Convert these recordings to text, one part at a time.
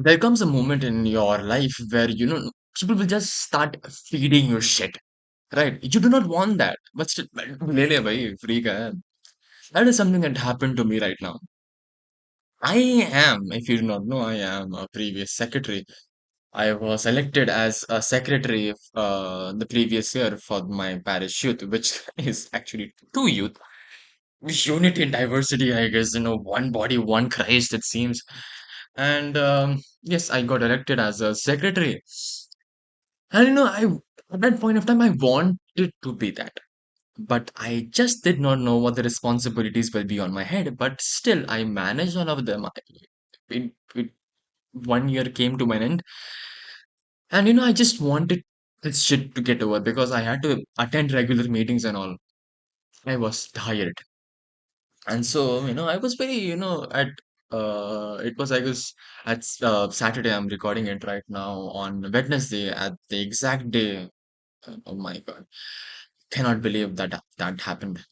there comes a moment in your life where people will just start feeding you shit, right? You do not want that, but still, ले ले भाई, free का है. That is something that happened to me right now. I am, if you do not know, I am a previous secretary. I was elected as a secretary the previous year for my parish youth, which is actually two youth. Unity and diversity, I guess, one body, one Christ, it seems. And yes, I got elected as a secretary. And at that point of time, I wanted to be that. But I just did not know what the responsibilities will be on my head. But still, I managed all of them. It 1 year came to an end. And I just wanted this shit to get over because I had to attend regular meetings and all. I was tired. And so, I was very, at it was, I guess, at Saturday. I'm recording it right now on Wednesday at the exact day. Oh my God. Cannot believe that happened.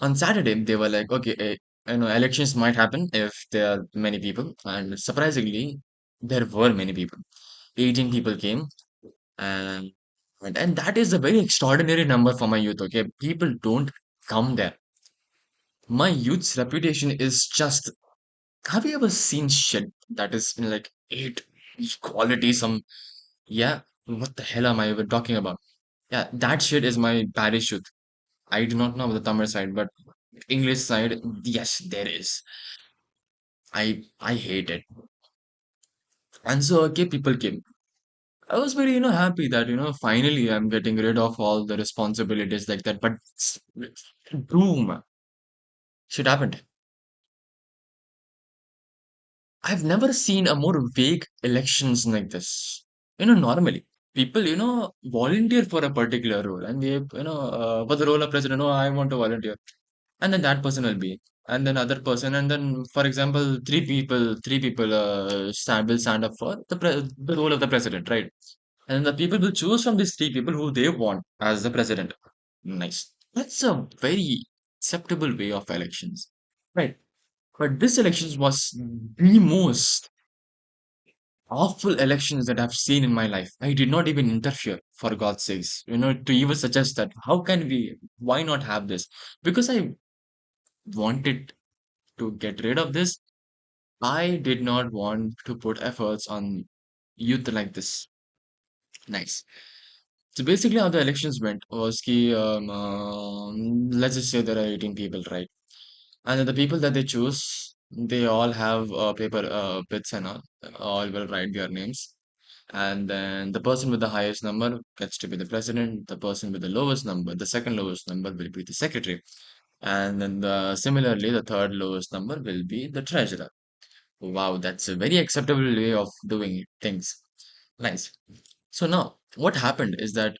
On Saturday, they were like, okay, elections might happen if there are many people. And surprisingly, there were many people. 18 people came. And and that is a very extraordinary number for my youth. Okay, people don't come there. My youth's reputation is just. Have you ever seen shit that is in like eight quality? Some yeah. What the hell am I even talking about? Yeah, that shit is my parish youth. I do not know about the Tamil side, but English side, yes, there is. I hate it. And so okay, people came. I was very, happy that, finally I'm getting rid of all the responsibilities like that. But boom, shit happened. I've never seen a more vague elections like this. Normally people, volunteer for a particular role, and for the role of president, oh, I want to volunteer, and then that person will be, and then other person, and then, for example, three people will stand up for the role of the president, right? And the people will choose from these three people who they want as the president. Nice. That's a very acceptable way of elections, right? But this elections was the most awful elections that I've seen in my life. I did not even interfere, for God's sakes, to even suggest that how can we, why not have this? Because I wanted to get rid of this. I did not want to put efforts on youth like this. Nice. So basically, how the elections went was ki, let's just say there are 18 people, right? And then the people that they choose, they all have paper bits and all will write their names. And then the person with the highest number gets to be the president. The person with the lowest number, the second lowest number, will be the secretary. And then similarly, the third lowest number will be the treasurer. Wow, that's a very acceptable way of doing things. Nice. So now, what happened is that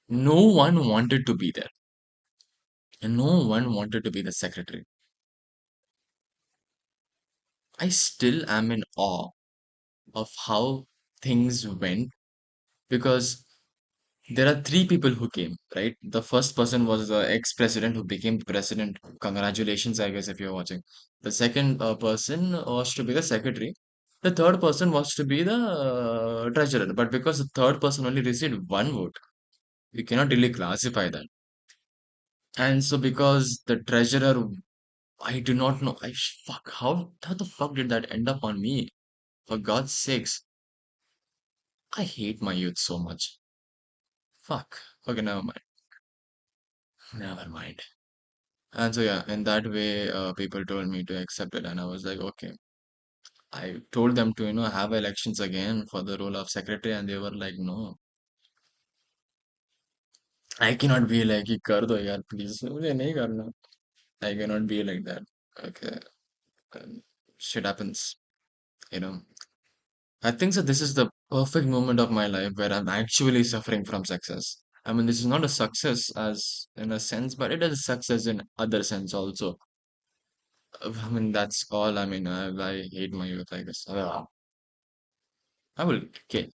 no one wanted to be there, and no one wanted to be the secretary. I still am in awe of how things went because there are three people who came, right? The first person was the ex-president who became president. Congratulations, I guess, if you're watching. The second person was to be the secretary. The third person was to be the treasurer. But because the third person only received one vote, we cannot really classify that. And so, because the treasurer, I do not know. Fuck. How the fuck did that end up on me? For God's sakes, I hate my youth so much. Fuck. Okay, never mind. Never mind. And so yeah, in that way, people told me to accept it, and I was like, okay. I told them to, have elections again for the role of secretary, and they were like, no, I cannot be like, "कि कर दो यार, please." मुझे नहीं करना. I cannot be like that. Okay, and shit happens, you know. I think that this is the perfect moment of my life where I'm actually suffering from success. I mean, this is not a success as in a sense, but it is a success in other sense also. I mean, that's all. I mean, I hate my youth, I guess. I will. Okay.